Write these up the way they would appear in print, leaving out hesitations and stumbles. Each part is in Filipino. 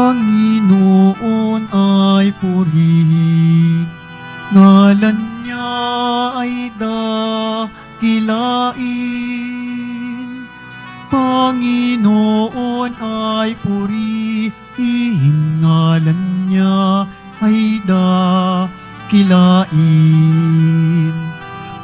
Panginoon ay purihin, ngalan niya ay dakilain. Panginoon ay purihin, ngalan niya ay dakilain.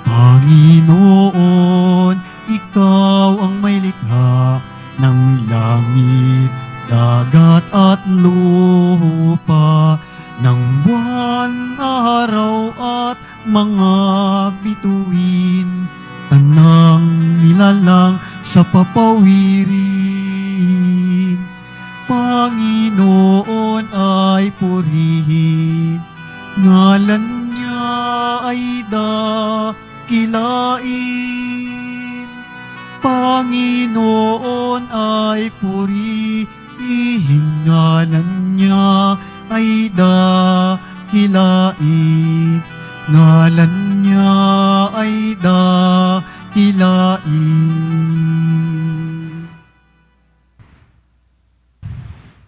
Panginoon, ikaw ang may likha ng langit, dagat at lupa, ng buwan, araw at mga bituin, tanang nilalang sa papawirin. Panginoon ay purihin, ngalan niya ay dakilain. Panginoon ay purihin, ngalan niya ay dakilain. Ngalan niya ay dakilain.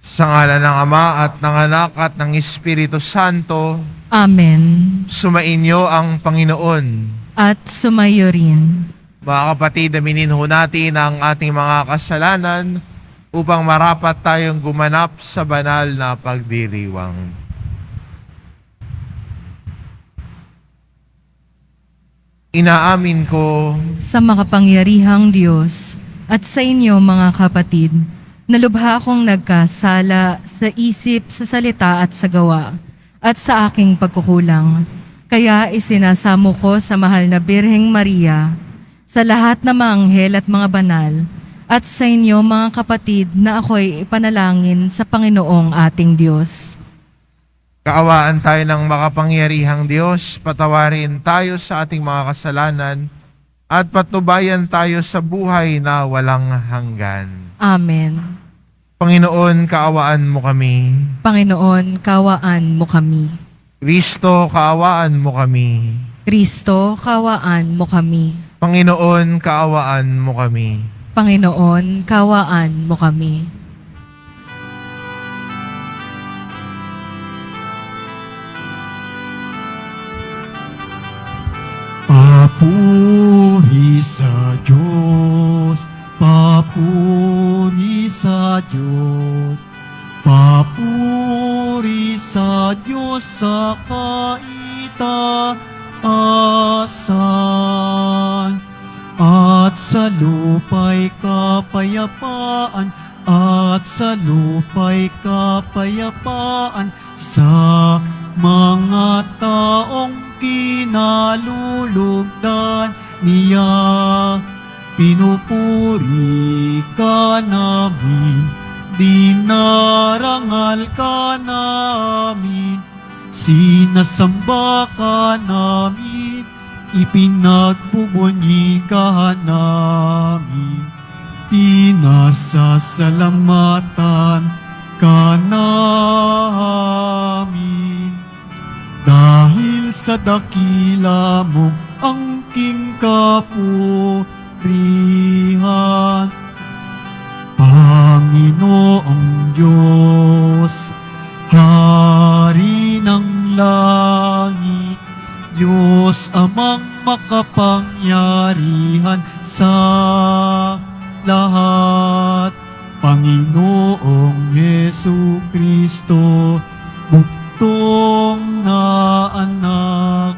Sa ngalan ng Ama at ng Anak at ng Espiritu Santo, Amen. sumainyo ang Panginoon. At sumayo rin. Mga kapatid, aminin ho natin ang ating mga kasalanan upang marapat tayong gumanap sa banal na pagdiriwang. Inaamin ko Sa makapangyarihang Diyos at sa inyo mga kapatid, na lubha akong nagkasala sa isip, sa salita at sa gawa, at sa aking pagkukulang. Kaya isinasamo ko sa mahal na Birheng Maria, sa lahat ng mga anghel at mga banal, at sa inyo mga kapatid na ako'y ipanalangin sa Panginoong ating Diyos. kaawaan tayo ng makapangyarihang Diyos, patawarin tayo sa ating mga kasalanan, at patnubayan tayo sa buhay na walang hanggan. Amen. Panginoon, kaawaan mo kami. Panginoon, kawaan mo kami. Kristo, kaawaan mo kami. Kristo, kawaan mo kami. Panginoon, kaawaan mo kami. Panginoon, kawaan mo kami. Papuri sa Diyos, papuri sa Diyos, papuri sa Diyos sa kaitaasan, at sa lupa'y kapayapaan, at sa lupa'y kapayapaan sa mga taong kinalulugdan niya. Pinupuri ka namin, dinarangal ka namin, sinasamba ka namin, ipinagbubunyi ka namin, pinasasalamatan ka namin. Dahil sa dakila mong angking kapurihan, Panginoong Diyos, Hari ng langit, Diyos amang makapangyarihan sa lahat, Panginoong Hesu Kristo, buktong na anak,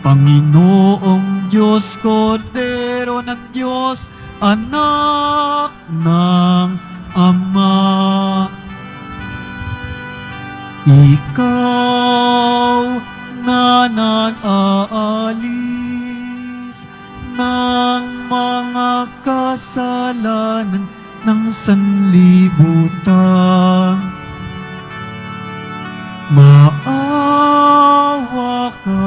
Panginoong Diyos, Kordero ng Diyos, anak ng Ama. Ikaw na nag-aalis ng mga kasalanan ng sanlibutan, maawa ka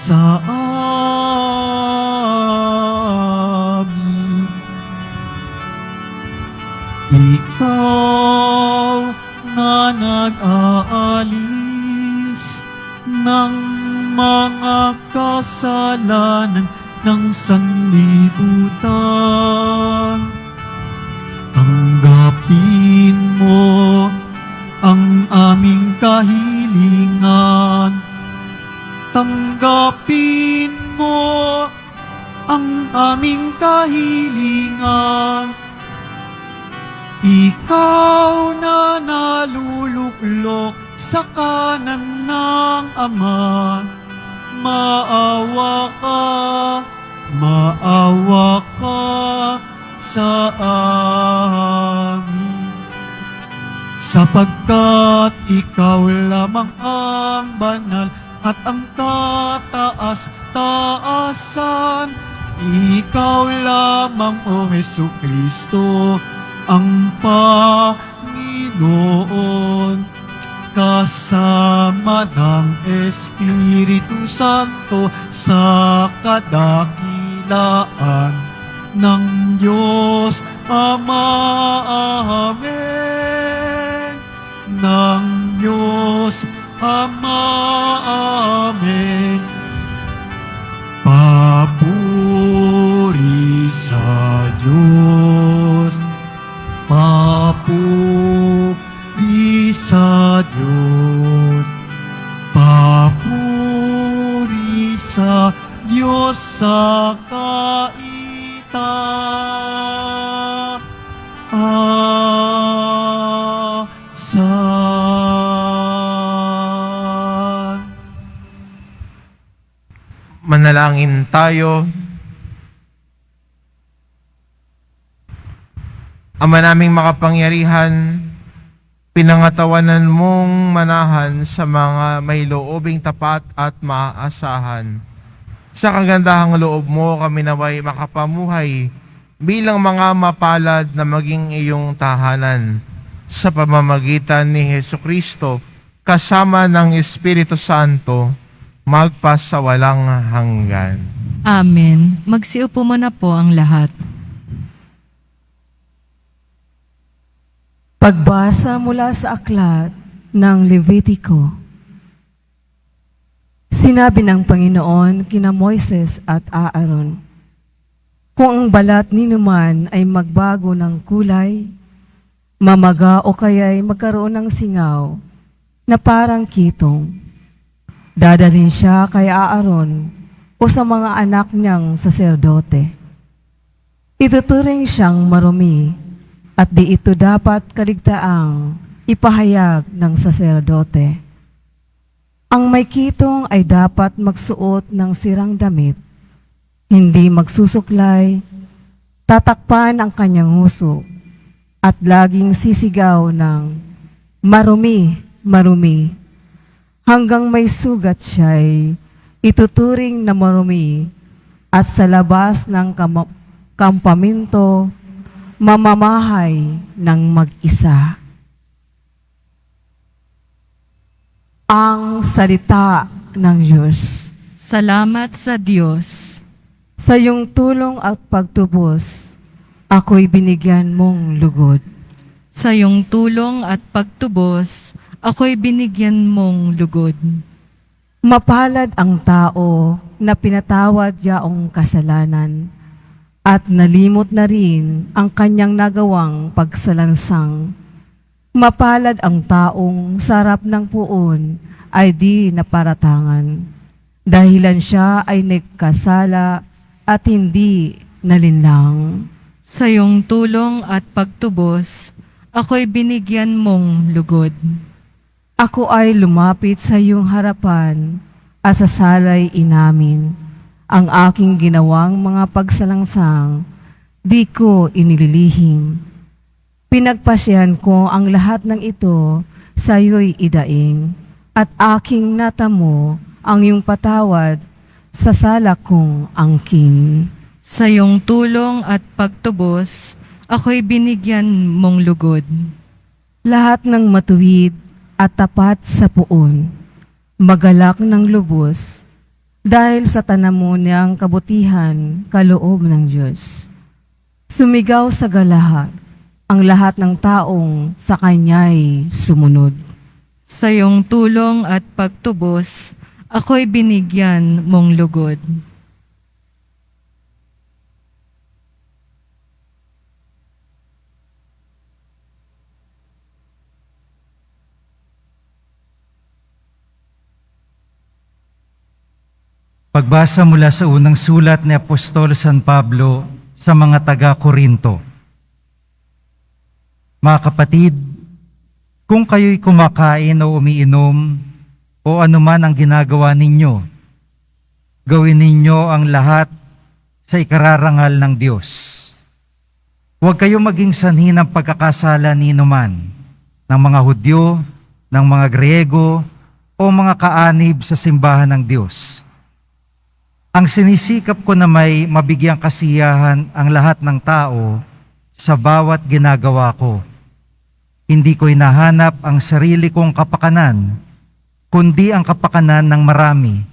sa amin. Ikaw na nag-aalis ng mga kasalanan ng sanlibutan, Tanggapin mo ang aming kahilingan. Tanggapin mo ang aming kahilingan. Ikaw na naluluklok sa kanan ng Ama, maawa ka sa amin. Sapagkat ikaw lamang ang banal at ang kataas-taasan. Ikaw lamang, O Hesukristo, ang Panginoon, kasama ng Espiritu Santo sa kadakilaan ng Diyos Ama. Amen. Ng Diyos Ama. Amen. Papuri sa Diyos. Papuri sa Diyos. Papuri sa Diyos sa kaitaasan. Manalangin tayo. Ama naming makapangyarihan, pinangatawanan mong manahan sa mga may loobing tapat at maaasahan. Sa kagandahang loob mo kami naway makapamuhay bilang mga mapalad na maging iyong tahanan. Sa pamamagitan ni Hesukristo, kasama ng Espiritu Santo, magpasawalang hanggan. Amen. Magsiupo muna po ang lahat. Pagbasa mula sa aklat ng Levitiko. Sinabi ng Panginoon kina Moises at Aaron, kung ang balat ninuman ay magbago ng kulay, mamaga o kaya'y magkaroon ng singaw na parang kitong, dadalhin siya kay Aaron o sa mga anak niyang saserdote. Ituturing siyang marumi at di ito dapat kaligtaang ipahayag ng saserdote. Ang may kitong ay dapat magsuot ng sirang damit, hindi magsusuklay, tatakpan ang kanyang nguso, at laging sisigaw ng marumi, marumi. Hanggang may sugat siya'y ituturing na marumi at sa labas ng kampamento, mamamahay ng mag-isa. Ang salita ng Diyos. Salamat sa Diyos. Sa iyong tulong at pagtubos, ako'y binigyan mong lugod. Sa iyong tulong at pagtubos, ako'y binigyan mong lugod. Mapalad ang tao na pinatawad yaong kasalanan at nalimot na rin ang kanyang nagawang pagsalansang. Mapalad ang taong sarap ng puon ay di naparatangan, dahilan siya ay nagkasala at hindi nalinlang. Sa iyong tulong at pagtubos, ako'y binigyan mong lugod. Ako ay lumapit sa iyong harapan at sa salay inamin. Ang aking ginawang mga pagsalangsang, di ko inililihim. Pinagpasyahan ko ang lahat ng ito sa iyo'y idaing, at aking natamo ang iyong patawad sa sala kong angkin. Sa iyong tulong at pagtubos, ako'y binigyan mong lugod. Lahat ng matuwid at tapat sa puon, magalak ng lubos, dahil sa tanamo niyang kabutihan, kaloob ng Diyos. Sumigaw sa galahat ang lahat ng taong sa Kanya'y sumunod. Sa iyong tulong at pagtubos, ako'y binigyan mong lugod. Pagbasa mula sa unang sulat ni Apostol San Pablo sa mga taga-Korinto. Mga kapatid, kung kayo'y kumakain o umiinom o anuman ang ginagawa ninyo, gawin ninyo ang lahat sa ikararangal ng Diyos. Huwag kayong maging sanhi ng pagkakasala ni numan, ng mga Hudyo, ng mga Griego, o mga kaanib sa simbahan ng Diyos. Ang sinisikap ko na may mabigyang kasiyahan ang lahat ng tao sa bawat ginagawa ko. Hindi ko hinahanap ang sarili kong kapakanan, kundi ang kapakanan ng marami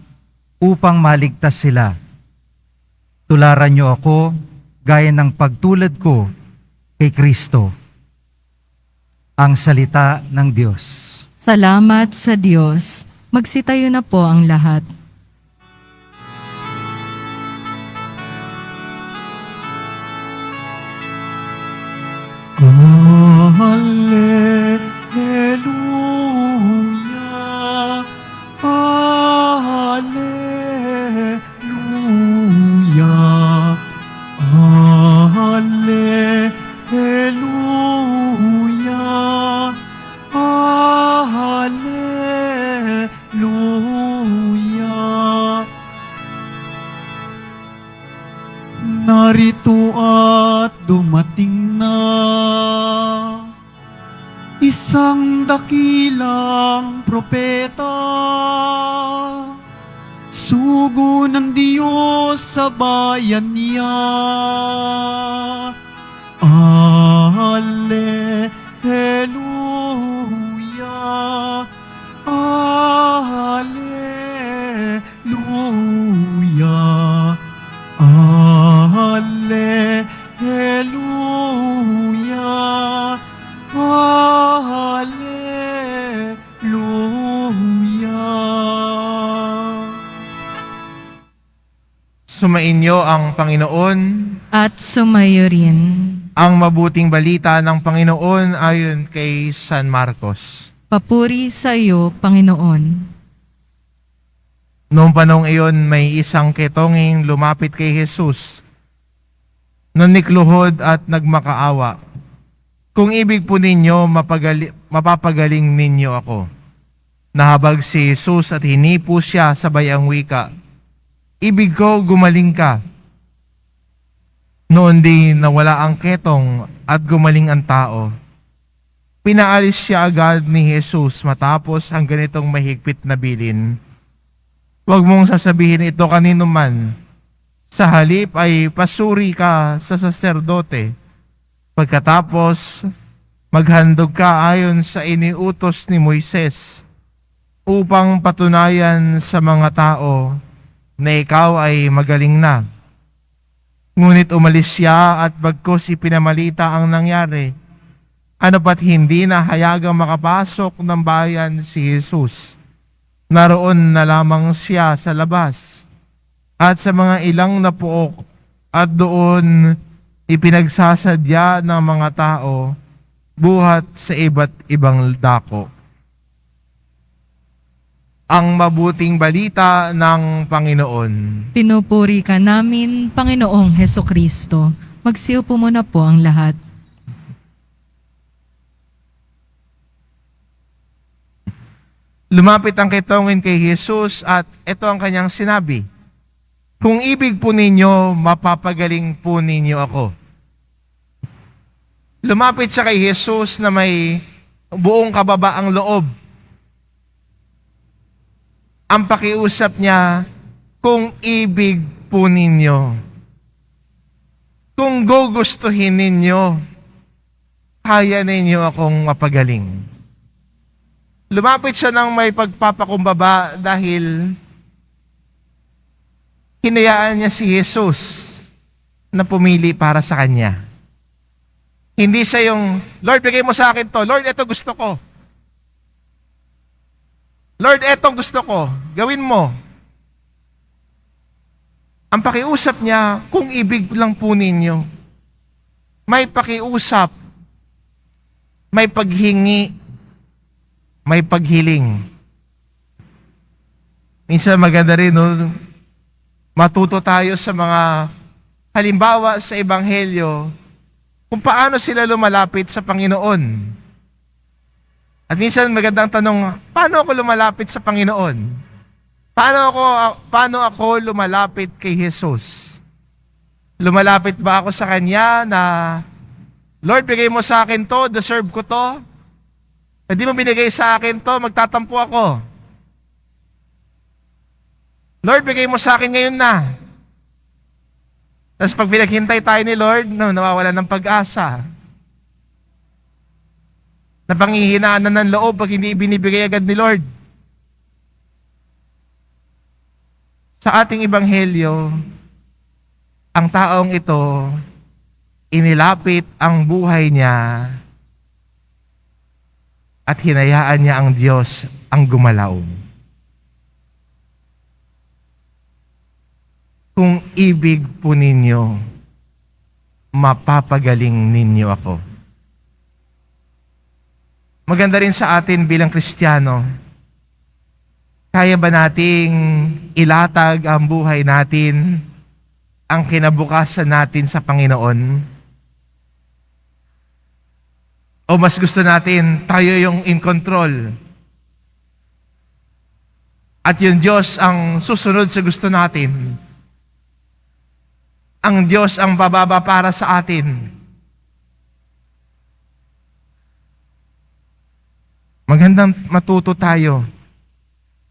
upang maligtas sila. Tularan niyo ako gaya ng pagtulad ko kay Kristo. Ang salita ng Diyos. Salamat sa Diyos. Magsitayo na po ang lahat. Hallelujah, Hallelujah, Hallelujah, Hallelujah. Narito at dumating na isang dakilang propeta, sugo ng Diyos sa bayan niya. Alleluia, Alleluia, Alleluia, Hallelujah. Sumainyo ang Panginoon. At sumayo rin. Ang mabuting balita ng Panginoon ayon kay San Marcos. Papuri sa iyo, Panginoon. Noong panong iyon, may isang ketonging lumapit kay Jesus, nanikluhod at nagmakaawa. Kung ibig po ninyo, mapapagaling ninyo ako. Nahabag si Jesus at hinipo siya sabay ang wika, ibig ko, gumaling ka. Noon di nawala ang ketong at gumaling ang tao. Pinaalis siya agad ni Jesus matapos ang ganitong mahigpit na bilin. Huwag mong sasabihin ito kanino man. Sa halip ay pasuri ka sa saserdote. Pagkatapos, maghandog ka ayon sa iniutos ni Moises upang patunayan sa mga tao na ikaw ay magaling na. Ngunit umalis siya at bagkus ipinamalita ang nangyari. Ano pat hindi na hayagang makapasok ng bayan si Jesus. Naroon na lamang siya sa labas at sa mga ilang na puok at doon ipinagsasadya ng mga tao buhat sa iba't ibang dako. Ang mabuting balita ng Panginoon. Pinupuri ka namin, Panginoong Hesukristo. Magsiupo muna po ang lahat. Lumapit ang ketongin kay Jesus at ito ang kanyang sinabi, kung ibig po ninyo, mapapagaling po ninyo ako. Lumapit siya kay Jesus na may buong kababaang loob. Ang pakiusap niya, kung ibig po ninyo, kung gugustuhin ninyo, kaya ninyo akong mapagaling. Lumapit siya ng may pagpapakumbaba dahil hinayaan niya si Jesus na pumili para sa kanya. Hindi siya yung, Lord, bigay mo sa akin to. Lord, ito gusto ko. Lord, etong gusto ko. Gawin mo. Ang pakiusap niya, kung ibig lang po ninyo, may pakiusap, may paghingi, may paghiling. Minsan maganda rin, no? Matuto tayo sa mga halimbawa sa Ebanghelyo kung paano sila lumalapit sa Panginoon. At minsan magandang tanong, paano ako lumalapit sa Panginoon? Paano ako lumalapit kay Jesus? Lumalapit ba ako sa Kanya na, Lord, bigay mo sa akin to, deserve ko to? Hindi mo binigay sa akin to, magtatampo ako. Lord, bigay mo sa akin ngayon na. Tapos pag pinaghintay tayo ni Lord, nawawala ng pag-asa. Napanghihinaan na ng loob pag hindi ibinibigay agad ni Lord. Sa ating ebanghelyo, ang taong ito, inilapit ang buhay niya at hinayaan niya ang Diyos ang gumalaw. Kung ibig po ninyo, mapapagaling ninyo ako. Maganda rin sa atin bilang Kristiyano, kaya ba nating ilatag ang buhay natin, ang kinabukasan natin sa Panginoon? O mas gusto natin tayo yung in control? At yung Diyos ang susunod sa gusto natin? Ang Diyos ang bababa para sa atin? Magandang matuto tayo.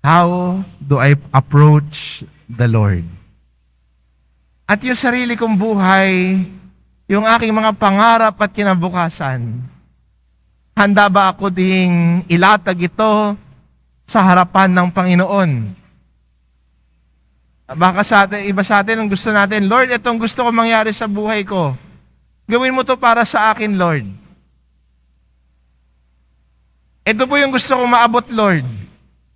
How do I approach the Lord? At yung sarili kong buhay, yung aking mga pangarap at kinabukasan, handa ba ako ding ilatag ito sa harapan ng Panginoon? Baka iba sa atin ang gusto natin, Lord, itong gusto ko mangyari sa buhay ko. Gawin mo to para sa akin, Lord. Ito po yung gusto kong maabot, Lord.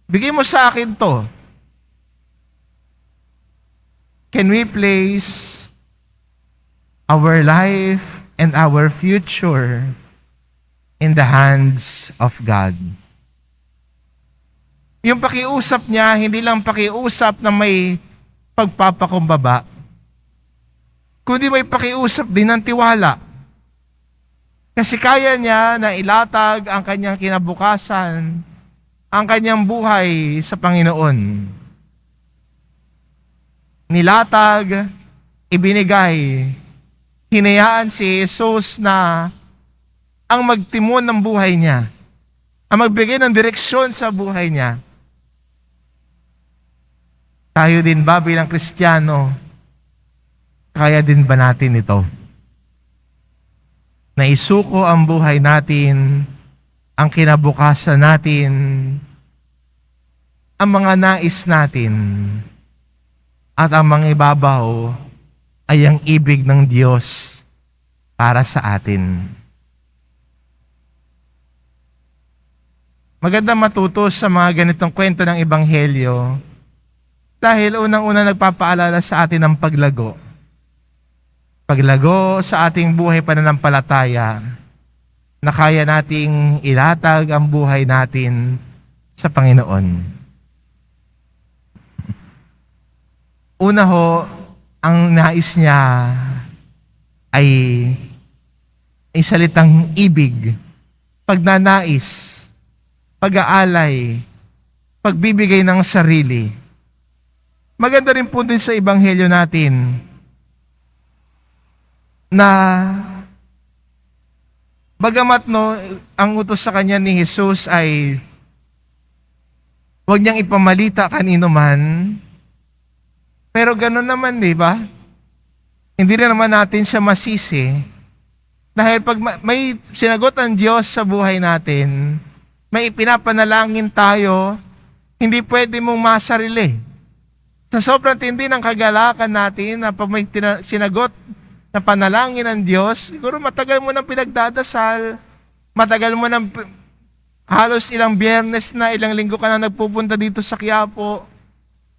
Bigay mo sa akin to. Can we place our life and our future in the hands of God? Yung pakiusap niya, hindi lang pakiusap na may pagpapakumbaba, kundi may pakiusap din ng tiwala. Kasi kaya niya na ilatag ang kanyang kinabukasan, ang kanyang buhay sa Panginoon. Nilatag, ibinigay, hinayaan si Jesus na ang magtimon ng buhay niya, ang magbigay ng direksyon sa buhay niya. Tayo din ba bilang Kristiyano, kaya din ba natin ito? Na isuko ang buhay natin, ang kinabukasan natin, ang mga nais natin, at ang mga ibabaw ay ang ibig ng Diyos para sa atin. Maganda matuto sa mga ganitong kwento ng Ebanghelyo dahil unang-una nagpapaalala sa atin ng paglago. Paglago sa ating buhay pananampalataya na kaya nating ilatag ang buhay natin sa Panginoon. Una ho, ang nais niya ay salitang ibig, pagnanais, pag-aalay, pagbibigay ng sarili. Maganda rin po din sa Ebanghelyo natin na bagamat ang utos sa kanya ni Jesus ay huwag niyang ipamalita kanino man, pero gano'n naman, di ba? Hindi rin naman natin siya masisi. Dahil pag may sinagot ang Diyos sa buhay natin, may ipinapanalangin tayo, hindi pwede mong masarili. Sa sobrang tindi ng kagalakan natin na pag may sinagot na panalangin ng Diyos, siguro matagal mo nang pinagdadasal, matagal mo nang halos ilang biyernes na, ilang linggo ka na nagpupunta dito sa Quiapo,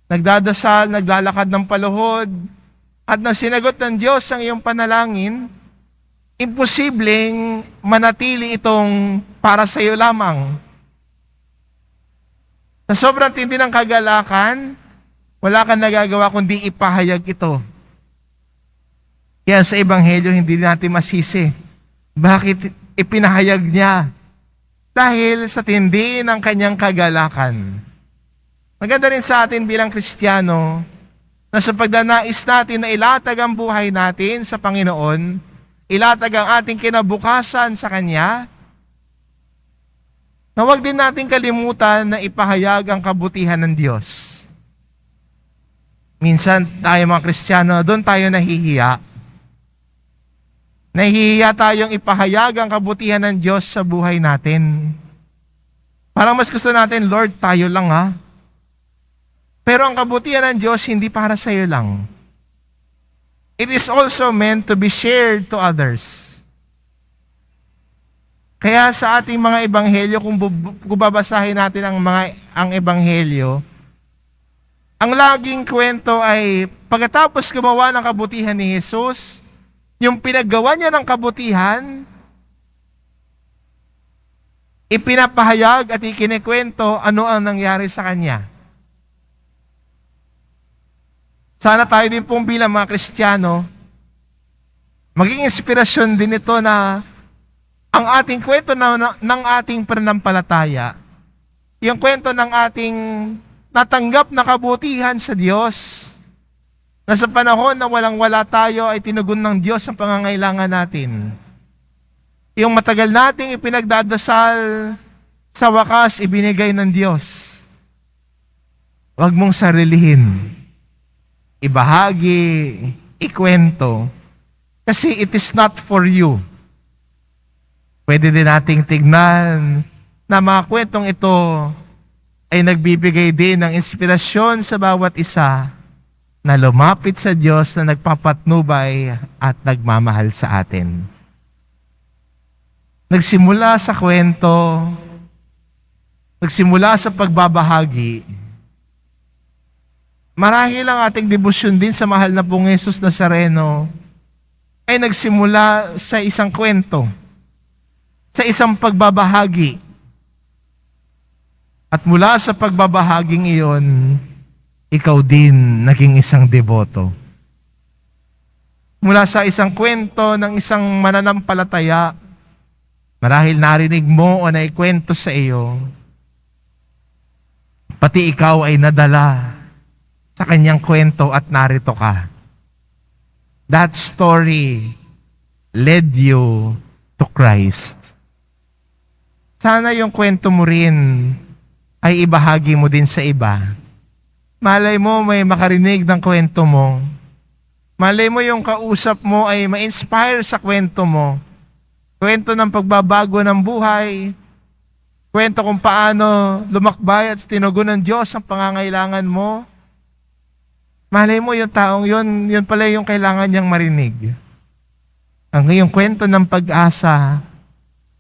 nagdadasal, naglalakad ng paluhod, at nang sinagot ng Diyos ang iyong panalangin, imposibleng manatili itong para sa iyo lamang. Sa sobrang tindi ng kagalakan, Wala kang nagagawa kundi ipahayag ito. Kaya sa Ebanghelyo, hindi natin masisi. Bakit ipinahayag niya? Dahil sa tindi ng kanyang kagalakan. Maganda rin sa atin bilang Kristiyano na sa pagdanais natin na ilatag ang buhay natin sa Panginoon, ilatag ang ating kinabukasan sa Kanya, na huwag din natin kalimutan na ipahayag ang kabutihan ng Diyos. Minsan tayo mga Kristiyano, doon tayo nahihiya. Nahihiya tayong ipahayag ang kabutihan ng Diyos sa buhay natin. Parang mas gusto natin, Lord, tayo lang ha. Pero ang kabutihan ng Diyos hindi para sa iyo lang. It is also meant to be shared to others. Kaya sa ating mga ebanghelyo, kung babasahin natin ang ebanghelyo, ang laging kwento ay pagkatapos gumawa ng kabutihan ni Jesus, yung pinaggawa niya ng kabutihan, ipinapahayag at ikinikwento ano ang nangyari sa kanya. Sana tayo din pong bilang mga Kristiyano, maging inspirasyon din ito na ang ating kwento ng ating pananampalataya, yung kwento ng ating natanggap na kabutihan sa Diyos, na sa panahon na walang-wala tayo ay tinugon ng Diyos ang pangangailangan natin. Yung matagal nating ipinagdadasal, sa wakas ibinigay ng Diyos. Huwag mong sarilihin. Ibahagi, ikwento. Kasi it is not for you. Pwede din nating tignan na mga kwentong ito ay nagbibigay din ng inspirasyon sa bawat isa na lumapit sa Diyos na nagpapatnubay at nagmamahal sa atin. Nagsimula sa kwento, nagsimula sa pagbabahagi. Marahil ang ating debosyon din sa mahal na pong Jesus Nazareno ay nagsimula sa isang kwento, sa isang pagbabahagi. At mula sa pagbabahaging iyon, ikaw din naging isang deboto. Mula sa isang kwento ng isang mananampalataya, marahil narinig mo o naikwento sa iyo, pati ikaw ay nadala sa kanyang kwento at narito ka. That story led you to Christ. Sana yung kwento mo rin ay ibahagi mo din sa iba. Malay mo may makarinig ng kwento mo. Malay mo yung kausap mo ay ma-inspire sa kwento mo. Kwento ng pagbabago ng buhay. Kwento kung paano lumakbay at tinugon ng Diyos ang pangangailangan mo. Malay mo yung taong yun pala yung kailangan niyang marinig. Ang iyong kwento ng pag-asa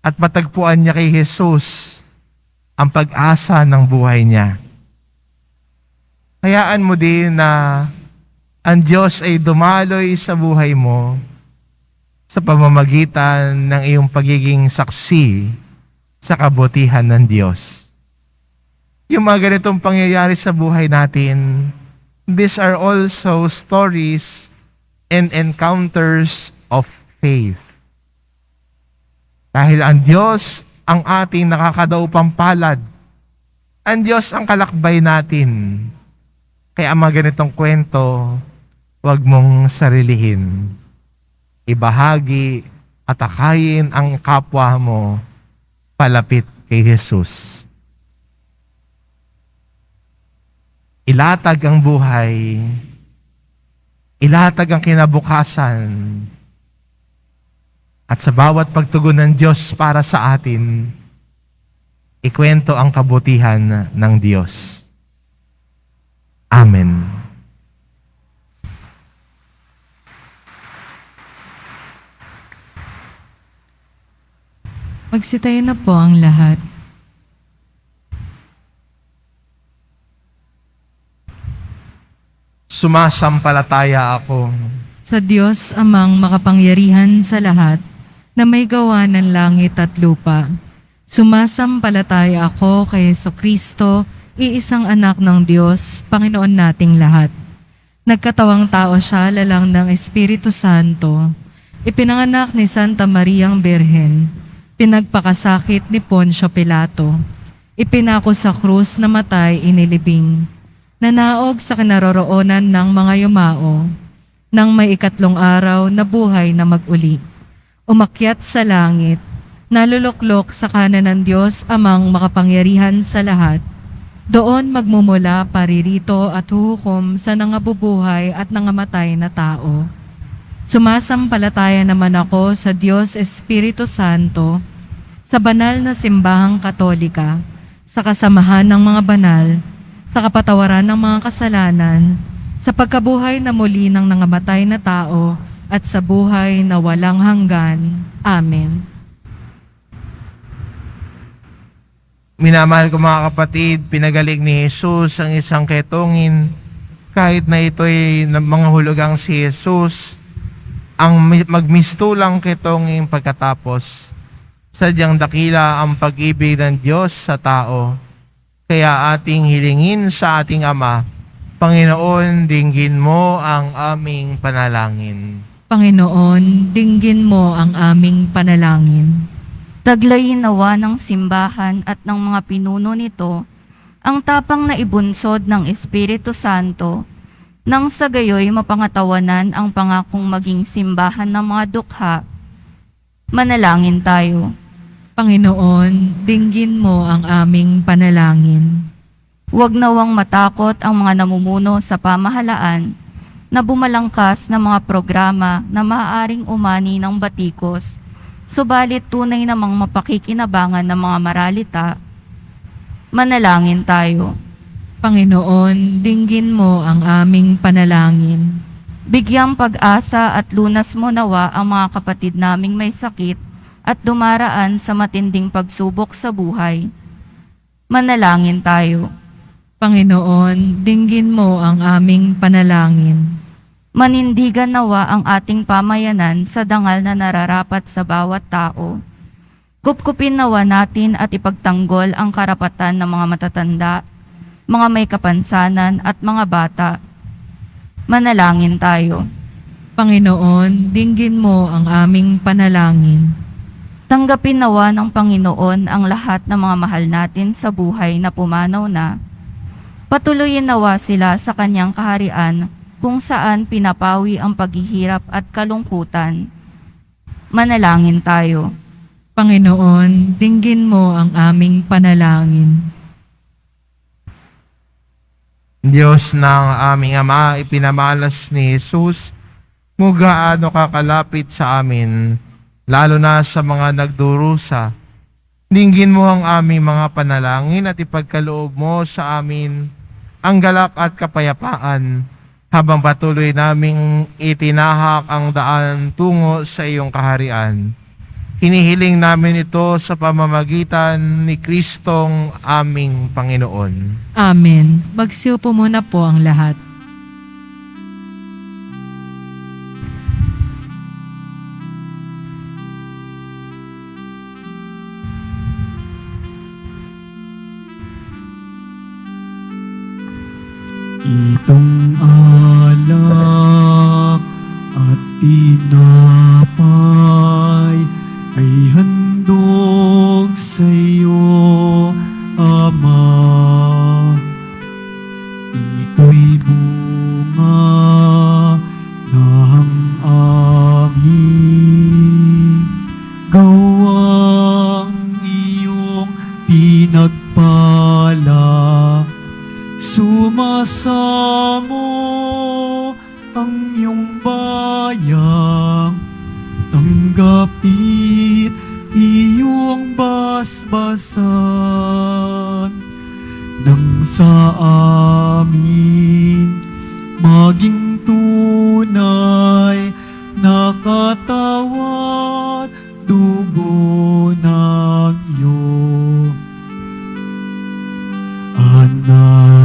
at matagpuan niya kay Jesus ang pag-asa ng buhay niya. Hayaan mo din na ang Diyos ay dumaloy sa buhay mo sa pamamagitan ng iyong pagiging saksi sa kabutihan ng Diyos. Yung mga ganitong pangyayari sa buhay natin, these are also stories and encounters of faith. Dahil ang Diyos ang ating nakakadaupang palad. Ang Diyos ang kalakbay natin. Kaya ang mga ganitong kwento, huwag mong sarilihin. Ibahagi at akayin ang kapwa mo palapit kay Jesus. Ilatag ang buhay. Ilatag ang kinabukasan. At sa bawat pagtugon ng Diyos para sa atin, ikwento ang kabutihan ng Diyos. Amen. Magsitayo na po ang lahat. Sumasampalataya ako Sa Diyos amang makapangyarihan sa lahat, na may gawa ng langit at lupa. Sumasampalataya ako kay Jesucristo iisang anak ng Diyos, Panginoon nating lahat. Nagkatawang tao siya lalang ng Espiritu Santo. Ipinanganak ni Santa Mariang Birhen. Pinagpakasakit ni Poncio Pilato. Ipinako sa krus na matay inilibing. Nanaog sa kinaroroonan ng mga yumao. Nang may ikatlong araw na buhay na mag-uli. Umakyat sa langit. Naluluklok sa kanan ng Diyos amang makapangyarihan sa lahat. Doon magmumula paririto at huhukom sa nangabubuhay at nangamatay na tao. Sumasampalataya naman ako sa Diyos Espiritu Santo, sa banal na simbahang katolika, sa kasamahan ng mga banal, sa kapatawaran ng mga kasalanan, sa pagkabuhay na muli ng nangamatay na tao, at sa buhay na walang hanggan. Amen. Minamahal ko mga kapatid, pinagaling ni Jesus ang isang ketongin. Kahit na ito'y mga hulugang si Jesus, ang magmistulang ketongin pagkatapos. Sadyang dakila ang pag-ibig ng Diyos sa tao. Kaya ating hilingin sa ating Ama, Panginoon, dinggin mo ang aming panalangin. Panginoon, dinggin mo ang aming panalangin. Taglayin nawa ng simbahan at ng mga pinuno nito ang tapang na ibunsod ng Espiritu Santo nang sa gayoy mapangatawanan ang pangakong maging simbahan ng mga dukha. Manalangin tayo. Panginoon, dinggin mo ang aming panalangin. Huwag nawang matakot ang mga namumuno sa pamahalaan na bumalangkas ng mga programa na maaaring umani ng batikos, subalit tunay namang mapakikinabangan ng mga maralita. Manalangin tayo. Panginoon, dinggin mo ang aming panalangin. Bigyang pag-asa at lunas mo nawa ang mga kapatid naming may sakit at dumaraan sa matinding pagsubok sa buhay. Manalangin tayo. Panginoon, dinggin mo ang aming panalangin. Manindigan nawa ang ating pamayanan sa dangal na nararapat sa bawat tao. Kupkupin nawa natin at ipagtanggol ang karapatan ng mga matatanda, mga may kapansanan at mga bata. Manalangin tayo. Panginoon, dinggin mo ang aming panalangin. Tanggapin nawa ng Panginoon ang lahat ng mga mahal natin sa buhay na pumanaw na. Patuloyin nawa sila sa kanyang kaharian kung saan pinapawi ang paghihirap at kalungkutan. Manalangin tayo. Panginoon, dinggin mo ang aming panalangin. Diyos ng aming Ama, ipinamalas ni Jesus, kung gaano kakalapit sa amin, lalo na sa mga nagdurusa. Dinggin mo ang aming mga panalangin at ipagkaloob mo sa amin ang galak at kapayapaan habang patuloy naming itinahak ang daan tungo sa iyong kaharian. Hinihiling namin ito sa pamamagitan ni Kristong aming Panginoon. Amen. Magsiupo muna po ang lahat. Itong alak at tinapay ay handog sa iyo, Ama. Ito'y bunga ng aming gawang iyong pinagpala. Sumasamo ang iyong bayang, tanggapit iyong basbasan, nang sa amin maging tunay na katawan, dugo ng iyong anak.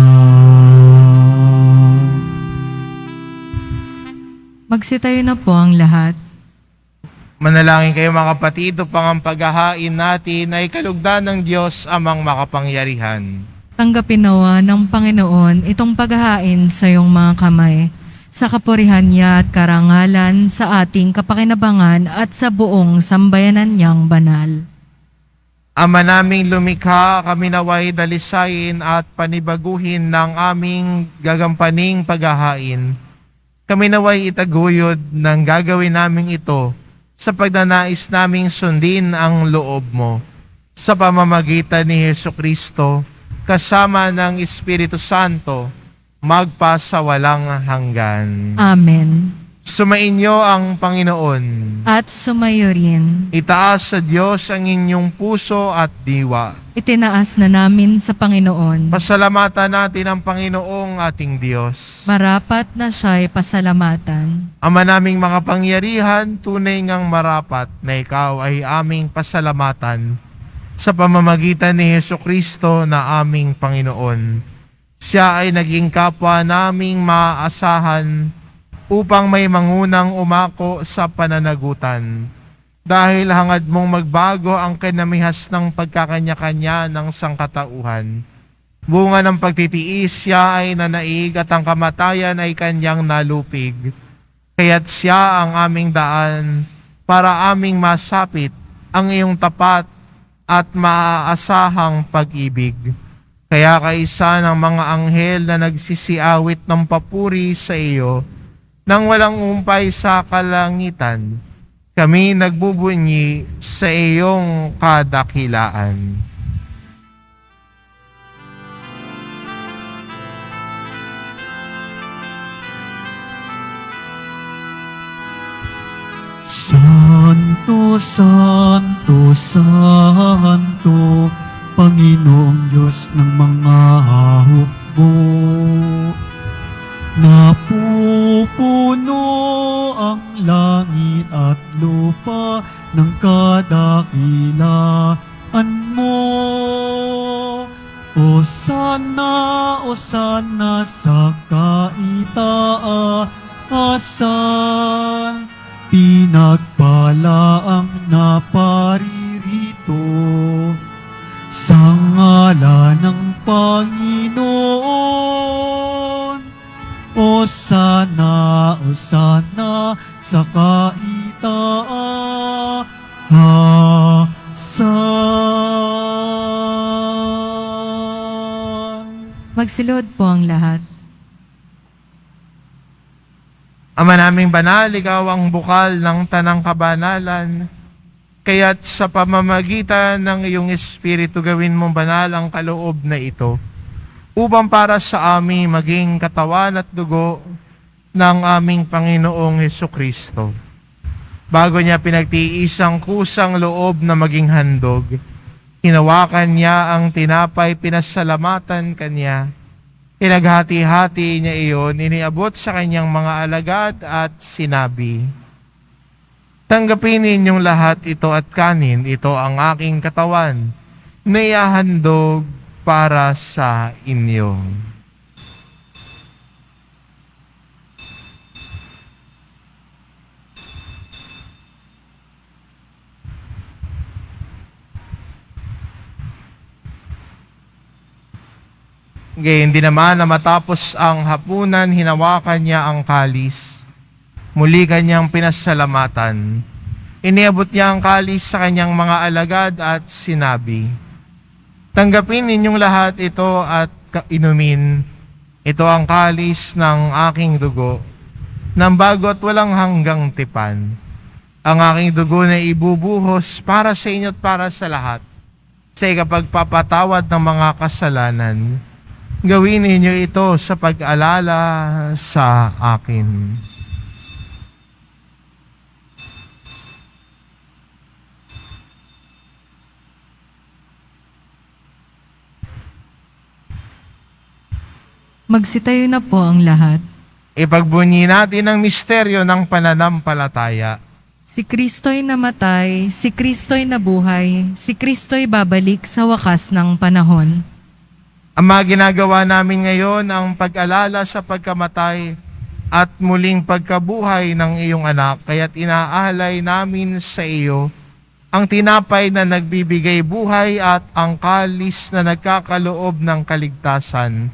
Magsitayo na po ang lahat. Manalangin kayo mga kapatid upang ang paghahain natin ay kalugdan ng Diyos amang makapangyarihan. Tanggapin nawa ng Panginoon itong paghahain sa iyong mga kamay, sa kapurihan niya at karangalan sa ating kapakinabangan at sa buong sambayanan niyang banal. Ama naming lumikha, kami naway dalisayin at panibaguhin ng aming gagampaning paghahain. Kami naway itaguyod ng gagawin naming ito sa pagnanais naming sundin ang loob mo. Sa pamamagitan ni Hesukristo, kasama ng Espiritu Santo, magpasawalang hanggan. Amen. Sumainyo ang Panginoon. At sumayo rin. Itaas sa Diyos ang inyong puso at diwa. Itinaas na namin sa Panginoon. Pasalamatan natin ang Panginoong ating Diyos. Marapat na siya'y pasalamatan. Ama naming mga pangyarihan, tunay ngang marapat na ikaw ay aming pasalamatan sa pamamagitan ni Hesukristo na aming Panginoon. Siya ay naging kapwa naming maaasahan upang may mangunang umako sa pananagutan. Dahil hangad mong magbago ang kinamihas ng pagkakanya-kanya ng sangkatauhan. Bunga ng pagtitiis siya ay nanaig at ang kamatayan ay kanyang nalupig. Kaya't siya ang aming daan para aming masapit ang iyong tapat at maaasahang pag-ibig. Kaya kaisa ng mga anghel na nagsisiawit ng papuri sa iyo, nang walang umpay sa kalangitan, kami nagbubunyi sa iyong kadakilaan. Santo, Santo, Santo, Panginoong Diyos ng mga hukbo. Napupuno ang langit at lupa ng kadakilaan mo. Osana, Osana sa kaitaasan. Pinagpala ang naparirito sa ngalan ng Panginoon. Osana, Osana sa kaitaasan. Magsilod po ang lahat. Ama naming banal, ikaw ang bukal ng tanang kabanalan. Kaya't sa pamamagitan ng iyong Espiritu gawin mong banal ang kaloob na ito, upang para sa amin maging katawan at dugo ng aming Panginoong Hesukristo. Bago niya pinagtiis ang kusang loob na maging handog, hinawakan niya ang tinapay, pinasalamatan kanya. Pinaghati-hati niya iyon, iniabot sa kanyang mga alagad at sinabi, "Tanggapin ninyong lahat ito at kanin, ito ang aking katawan, na ihahandog para sa inyo." Gayon din naman na matapos ang hapunan, hinawakan niya ang kalis. Muli kanyang pinasalamatan. Iniabot niya ang kalis sa kanyang mga alagad at sinabi, "Tanggapin ninyong lahat ito at inumin. Ito ang kalis ng aking dugo, ng bago at walang hanggang tipan. Ang aking dugo na ibubuhos para sa inyo at para sa lahat, sa ikapagpapatawad ng mga kasalanan. Gawin ninyo ito sa pag-alala sa akin." Magsitayo na po ang lahat. Ipagbunyi natin ang misteryo ng pananampalataya. Si Kristo'y namatay, si Kristo'y nabuhay, si Kristo'y babalik sa wakas ng panahon. Ama, ginagawa namin ngayon ang pag-alala sa pagkamatay at muling pagkabuhay ng iyong anak, kaya't inaalay namin sa iyo ang tinapay na nagbibigay buhay at ang kalis na nagkakaloob ng kaligtasan.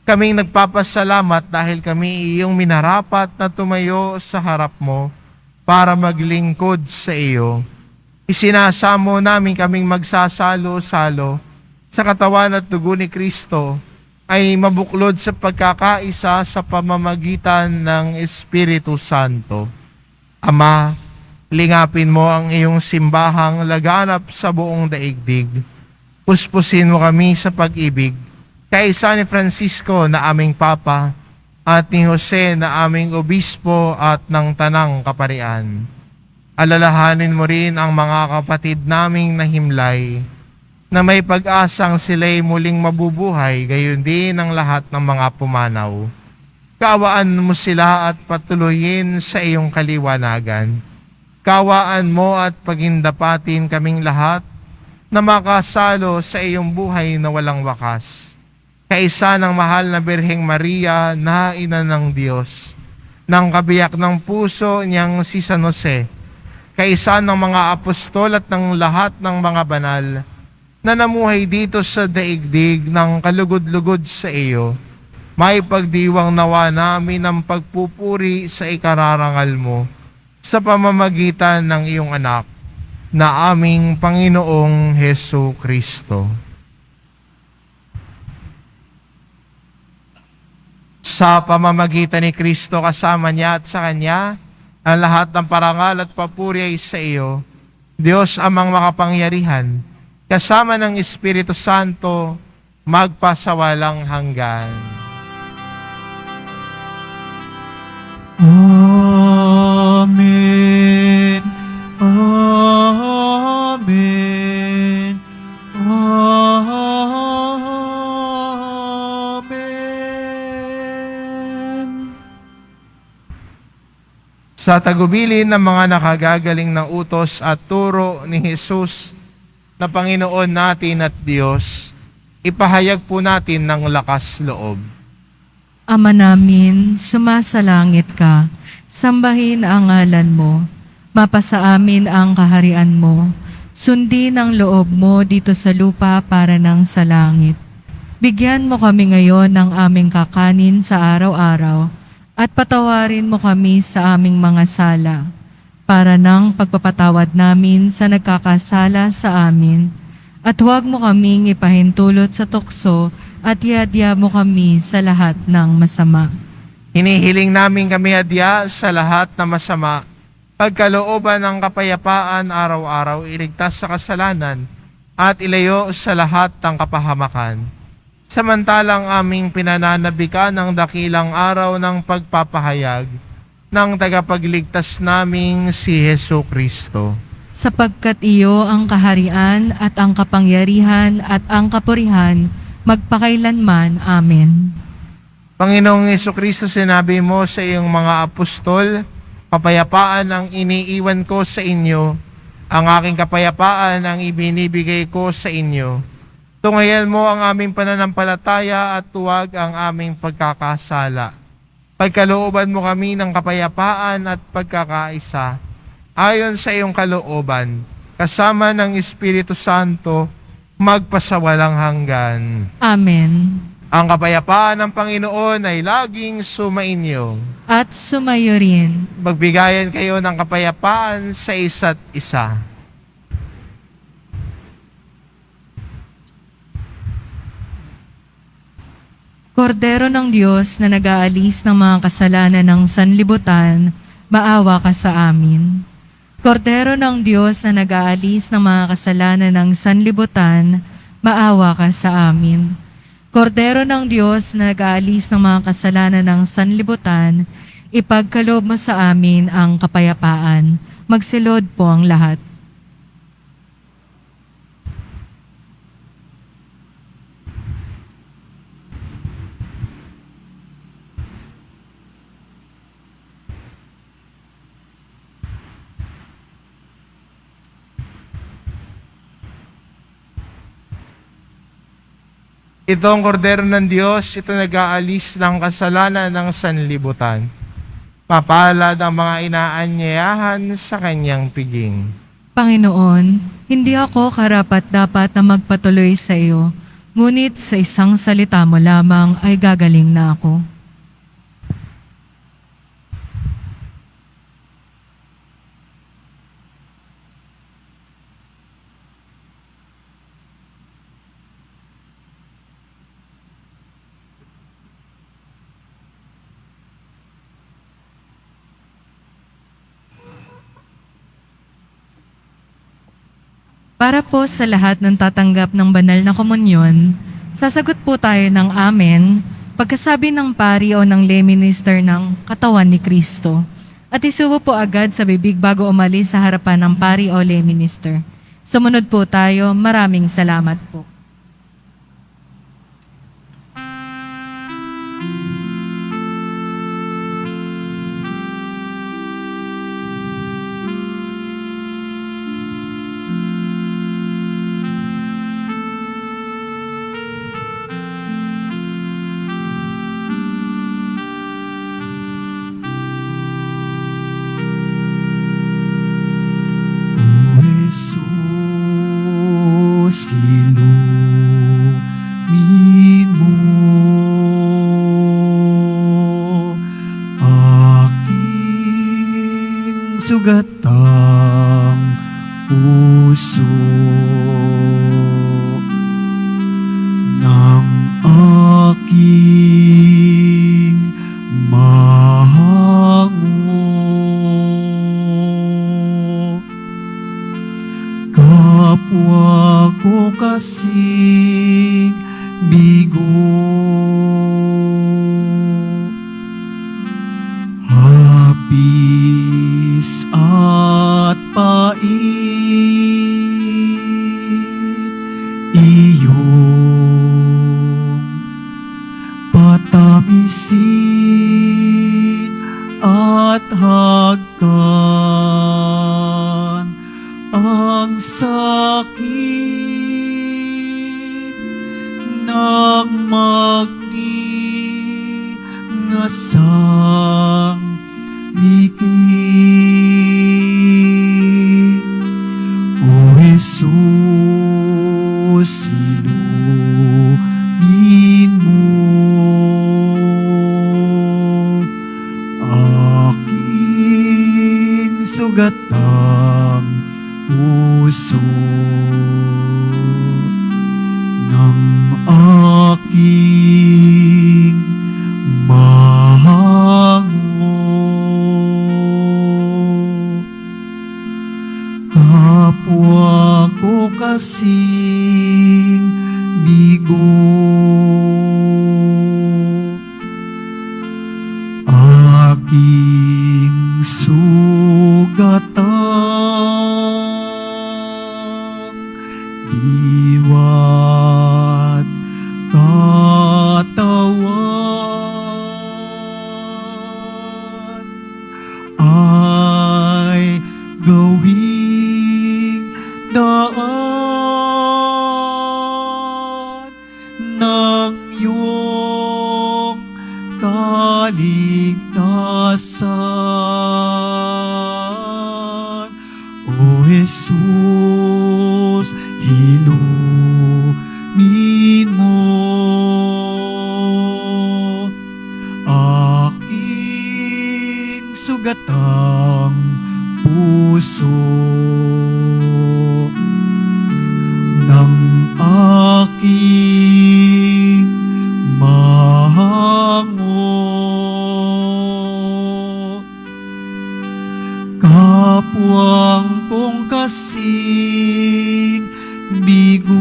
Kaming nagpapasalamat dahil kami iyong minarapat na tumayo sa harap mo para maglingkod sa iyo. Isinasamo namin kaming magsasalo-salo sa katawan at dugo ni Kristo ay mabuklod sa pagkakaisa sa pamamagitan ng Espiritu Santo. Ama, lingapin mo ang iyong simbahang laganap sa buong daigdig. Puspusin mo kami sa pag-ibig, kaisa ni Francisco na aming Papa, at ni Jose na aming Obispo at ng Tanang Kaparian. Alalahanin mo rin ang mga kapatid naming nahimlay, na may pag-asang sila'y muling mabubuhay, gayon din ang lahat ng mga pumanaw. Kaawaan mo sila at patuloyin sa iyong kaliwanagan. Kawaan mo at pagindapatin kaming lahat na makasalo sa iyong buhay na walang wakas. Kaisa ng mahal na Birheng Maria na ina ng Diyos, ng kabiyak ng puso niyang si San Jose, kaisa ng mga apostol at ng lahat ng mga banal na namuhay dito sa daigdig ng kalugod-lugod sa iyo, may pagdiwang nawa namin ang pagpupuri sa ikararangal mo sa pamamagitan ng iyong anak na aming Panginoong Hesu Kristo. Sa pamamagitan ni Kristo kasama niya at sa Kanya, ang lahat ng parangal at papuri ay sa iyo, Diyos amang makapangyarihan, kasama ng Espiritu Santo, magpasawalang hanggan. Amen. Amen. Amen. Sa tagubilin ng mga nakagagaling ng utos at turo ni Jesus na Panginoon natin at Diyos, ipahayag po natin ng lakas loob. Ama namin, sumasalangit ka, sambahin ang ngalan mo, mapasa amin ang kaharian mo, sundin ang loob mo dito sa lupa para ng sa langit. Bigyan mo kami ngayon ng aming kakanin sa araw-araw, at patawarin mo kami sa aming mga sala, para ng pagpapatawad namin sa nagkakasala sa amin, at huwag mo kaming ipahintulot sa tukso, at iadya mo kami sa lahat ng masama. Hinihiling namin kami adya sa lahat na masama, pagkalooban ng kapayapaan araw-araw, iligtas sa kasalanan, at ilayo sa lahat ng kapahamakan. Samantalang aming pinananabikan ng dakilang araw ng pagpapahayag ng tagapagligtas naming si Hesu Kristo. Sapagkat iyo ang kaharian at ang kapangyarihan at ang kapurihan, magpakailanman. Amen. Panginoong Jesucristo, sinabi mo sa iyong mga apostol, kapayapaan ang iniiwan ko sa inyo, ang aking kapayapaan ang ibinibigay ko sa inyo. Tunghayan mo ang aming pananampalataya at tuwag ang aming pagkakasala. Pagkalooban mo kami ng kapayapaan at pagkakaisa, ayon sa iyong kalooban, kasama ng Espiritu Santo, magpasawalang hanggan. Amen. Ang kapayapaan ng Panginoon ay laging sumainyo. At sumayo rin. Magbigayan kayo ng kapayapaan sa isa't isa. Kordero ng Diyos na nag-aalis ng mga kasalanan ng sanlibutan, maawa ka sa amin. Kordero ng Diyos na nag-aalis ng mga kasalanan ng sanlibutan, maawa ka sa amin. Kordero ng Diyos na nag-aalis ng mga kasalanan ng sanlibutan, ipagkaloob mo sa amin ang kapayapaan. Magsilod po ang lahat. Ito ang kordero ng Diyos, ito nag-aalis ng kasalanan ng sanlibutan. Papalad ang mga inaanyayahan sa kanyang piging. Panginoon, hindi ako karapat-dapat na magpatuloy sa iyo, ngunit sa isang salita mo lamang ay gagaling na ako. Para po sa lahat ng tatanggap ng banal na komunyon, sasagot po tayo ng amen pagkasabi ng pari o ng lay minister ng katawan ni Kristo. At isubo po agad sa bibig bago umalis sa harapan ng pari o lay minister. Sumunod po tayo. Maraming salamat po. O Jesus, ilumin mo aking sugatang puso ng aking mahango. Kapwa ko kasing bigo, hapis at pait, iyong patamisin at hagkan ang sakit ng magningasang likid. O Jesus, ilumin mo aking sugatang puso ng aking mahango. Kapwa ko kasing bigo, aking sugatang diwa't katawan ay gawing daan ng iyong kaligtasan. O Jesus, ilumin mo aking sugatang puso ng aking mahango. Kapwang kong kasing bigo,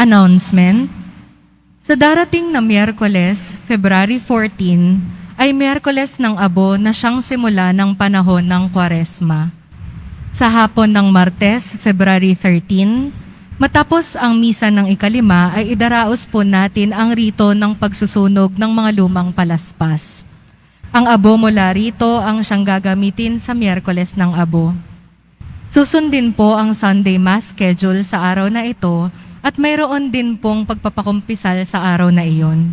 Announcement. Sa darating na Miyerkules, February 14, ay Miyerkules ng Abo na siyang simula ng panahon ng Kwaresma. Sa hapon ng Martes, February 13, matapos ang misa ng ikalima ay idaraos po natin ang rito ng pagsusunog ng mga lumang palaspas. Ang abo mula rito ang siyang gagamitin sa Miyerkules ng Abo. Susundin po ang Sunday Mass schedule sa araw na ito at mayroon din pong pagpapakumpisal sa araw na iyon.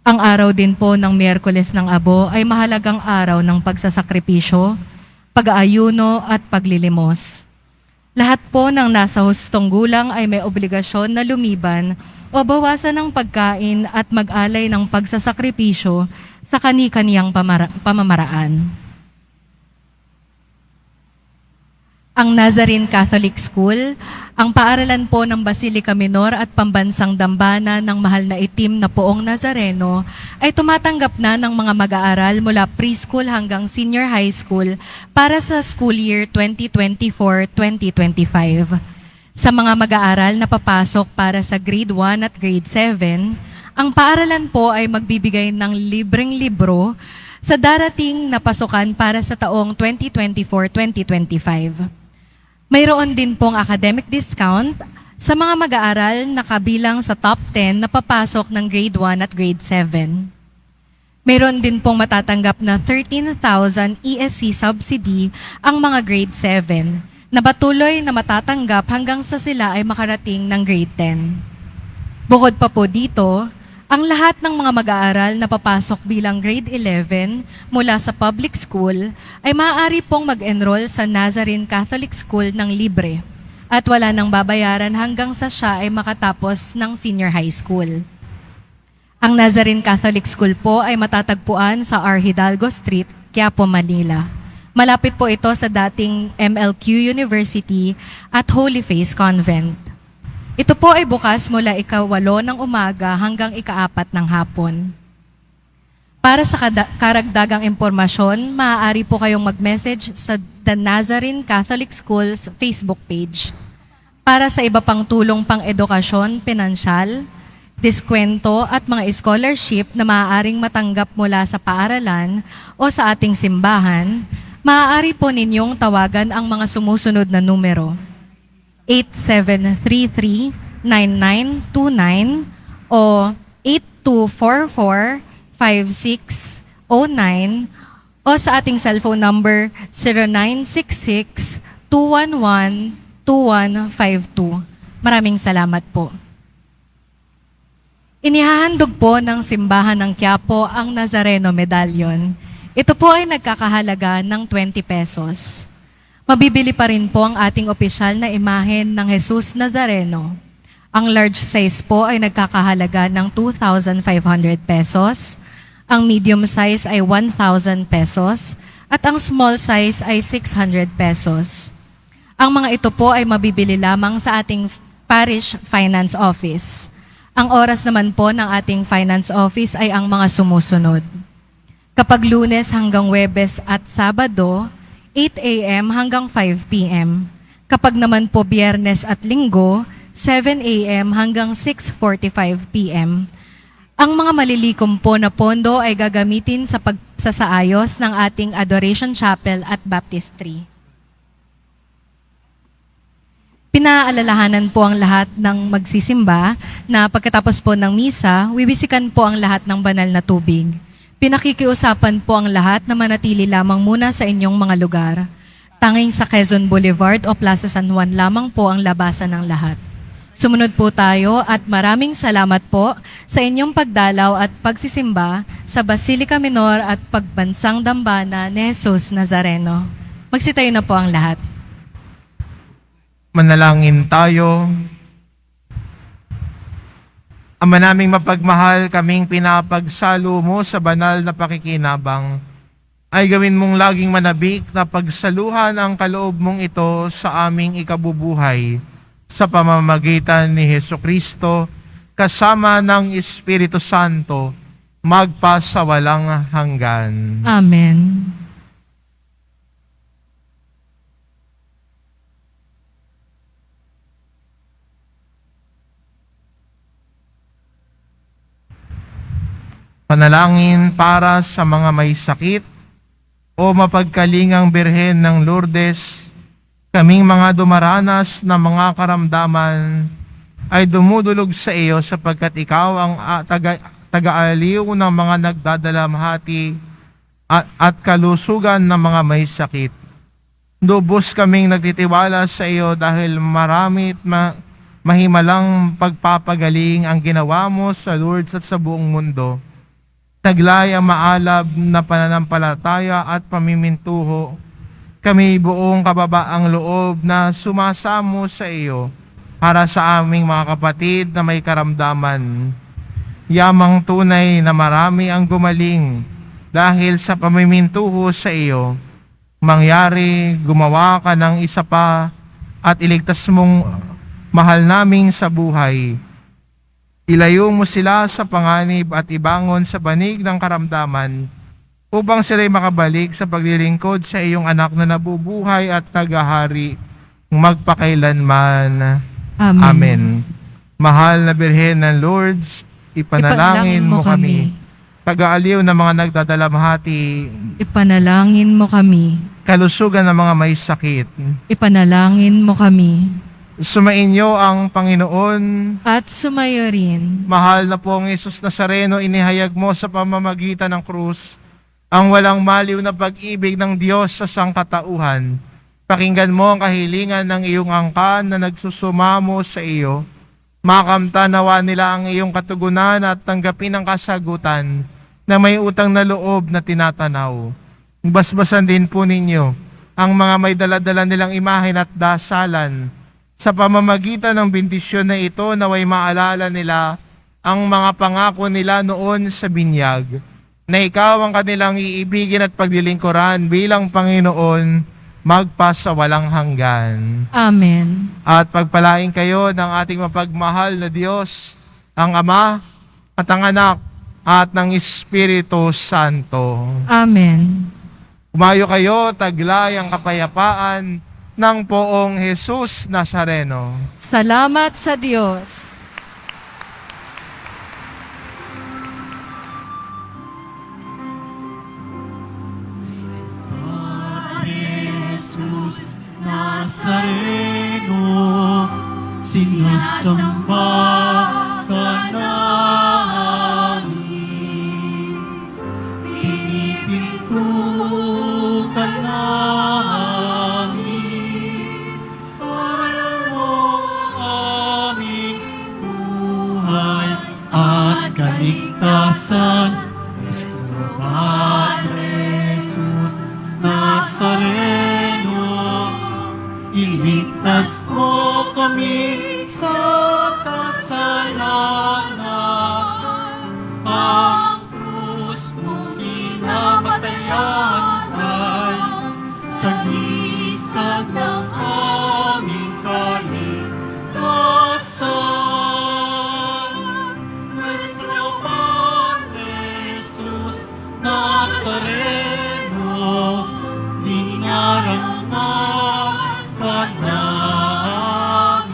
Ang araw din po ng Miyerkules ng Abo ay mahalagang araw ng pagsasakripisyo, pag-aayuno at paglilimos. Lahat po ng nasa hustong gulang ay may obligasyon na lumiban o bawasan ng pagkain at mag-alay ng pagsasakripisyo sa kani-kaniyang pamamaraan. Ang Nazarene Catholic School, ang paaralan po ng Basilica Minor at Pambansang Dambana ng Mahal na Itim na Poong Nazareno ay tumatanggap na ng mga mag-aaral mula preschool hanggang senior high school para sa school year 2024-2025. Sa mga mag-aaral na papasok para sa grade 1 at grade 7, ang paaralan po ay magbibigay ng libreng libro sa darating na pasukan para sa taong 2024-2025. Mayroon din pong academic discount sa mga mag-aaral na kabilang sa top 10 na papasok ng grade 1 at grade 7. Mayroon din pong matatanggap na 13,000 ESC subsidy ang mga grade 7 na patuloy na matatanggap hanggang sa sila ay makarating ng grade 10. Bukod pa po dito, ang lahat ng mga mag-aaral na papasok bilang grade 11 mula sa public school ay maaari pong mag-enroll sa Nazarene Catholic School ng libre at wala nang babayaran hanggang sa siya ay makatapos ng senior high school. Ang Nazarene Catholic School po ay matatagpuan sa R. Hidalgo Street, Quiapo, Manila. Malapit po ito sa dating MLQ University at Holy Face Convent. Ito po ay bukas mula ika-8 ng umaga hanggang ika-4 ng hapon. Para sa karagdagang impormasyon, maaari po kayong mag-message sa The Nazarene Catholic Schools Facebook page. Para sa iba pang tulong pang edukasyon, pinansyal, diskwento at mga scholarship na maaaring matanggap mula sa paaralan o sa ating simbahan, maaari po ninyong tawagan ang mga sumusunod na numero: 8733-9929 o 8244-5609 o sa ating cellphone number 0966-211-2152. Maraming salamat po. Inihahandog po ng Simbahan ng Quiapo ang Nazareno Medallion. Ito po ay nagkakahalaga ng 20 pesos. Mabibili pa rin po ang ating opisyal na imahen ng Jesus Nazareno. Ang large size po ay nagkakahalaga ng 2,500 pesos, ang medium size ay 1,000 pesos, at ang small size ay 600 pesos. Ang mga ito po ay mabibili lamang sa ating Parish Finance Office. Ang oras naman po ng ating Finance Office ay ang mga sumusunod. Kapag Lunes hanggang Huwebes at Sabado, 8 a.m. hanggang 5 p.m. Kapag naman po Biyernes at Linggo, 7 a.m. hanggang 6:45 p.m. Ang mga malilikom po na pondo ay gagamitin sa pagsasaayos ng ating Adoration Chapel at Baptistry. Pinaalalahanan po ang lahat ng magsisimba na pagkatapos po ng misa, wiwisikan po ang lahat ng banal na tubig. Pinakikiusapan po ang lahat na manatili lamang muna sa inyong mga lugar. Tanging sa Quezon Boulevard o Plaza San Juan lamang po ang labasan ng lahat. Sumunod po tayo at maraming salamat po sa inyong pagdalaw at pagsisimba sa Basilica Minor at Pagbansang Dambana ni Jesus Nazareno. Magsitayo na po ang lahat. Manalangin tayo. Ama naming mapagmahal, kaming pinapagsalo mo sa banal na pakikinabang, ay gawin mong laging manabik na pagsaluhan ang kaloob mong ito sa aming ikabubuhay sa pamamagitan ni Hesukristo kasama ng Espiritu Santo magpasawalang hanggan. Amen. Panalangin para sa mga may sakit, o mapagkalingang Birhen ng Lourdes, kaming mga dumaranas ng mga karamdaman ay dumudulog sa iyo sapagkat ikaw ang taga-aliw ng mga nagdadalamhati at kalusugan ng mga may sakit. Lubos kaming nagtitiwala sa iyo dahil marami at mahimalang pagpapagaling ang ginawa mo sa Lourdes at sa buong mundo. Taglay ang maalab na pananampalataya at pamimintuho. Kami buong kababaang loob na sumasamo sa iyo para sa aming mga kapatid na may karamdaman. Yamang tunay na marami ang gumaling dahil sa pamimintuho sa iyo. Mangyari, gumawa ka ng isa pa at iligtas mong mahal naming sa buhay. Ilayo mo sila sa panganib at ibangon sa banig ng karamdaman upang sila'y makabalik sa paglilingkod sa iyong anak na nabubuhay at naghahari magpakailanman. Amen. Amen. Mahal na Birhen ng Lourdes, ipanalangin mo kami. Taga-aliw ng mga nagdadalamhati, Ipanalangin mo kami. kalusugan ng mga may sakit. Ipanalangin mo kami. Sumainyo ang Panginoon. At sumayo rin. Mahal na pong Hesus Nazareno, inihayag mo sa pamamagitan ng krus ang walang maliw na pag-ibig ng Diyos sa sangkatauhan. Pakinggan mo ang kahilingan ng iyong angkan na nagsusumamo sa iyo. Makamta nawa nila ang iyong katugunan at tanggapin ang kasagutan na may utang na loob na tinatanaw. Basbasan din po ninyo ang mga may daladala nilang imahen at dasalan. Sa pamamagitan ng bendisyon na ito, naway maalala nila ang mga pangako nila noon sa binyag, na ikaw ang kanilang iibigin at paglilingkuran bilang Panginoon magpasawalang hanggan. Amen. At pagpalain kayo ng ating mapagmahal na Diyos, ang Ama at ang Anak at ng Espiritu Santo. Amen. Umayo kayo, taglay ang kapayapaan ng poong Jesus Nazareno. Salamat sa Diyos. Jesus Nazareno, sinasamba ka namin, pinipinto ka namin, para mo aming buhay at kaligtasan. Nuestro Padre Jesus Nazareno, iligtas mo kami sa kasalanan. Ang krus mo kinamatayan ay sagisag ng aming kaligtasan. Nuestro Padre Jesus Nazareno, dinarangan ka namin.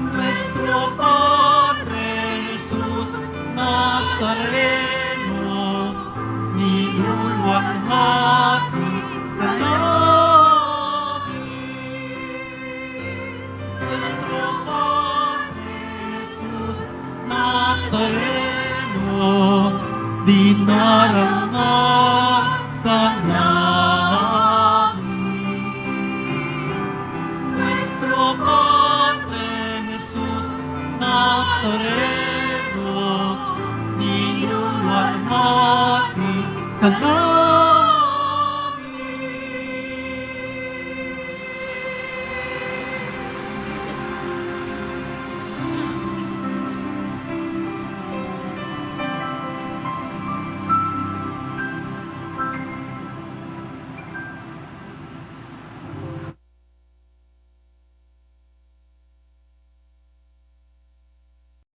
Nuestro Padre Jesus Nazareno, niluluwalhati ka namin. Nuestro Padre Jesus Nazareno, dinarangan ka namin. Nuestro Padre Jesus Nazareno,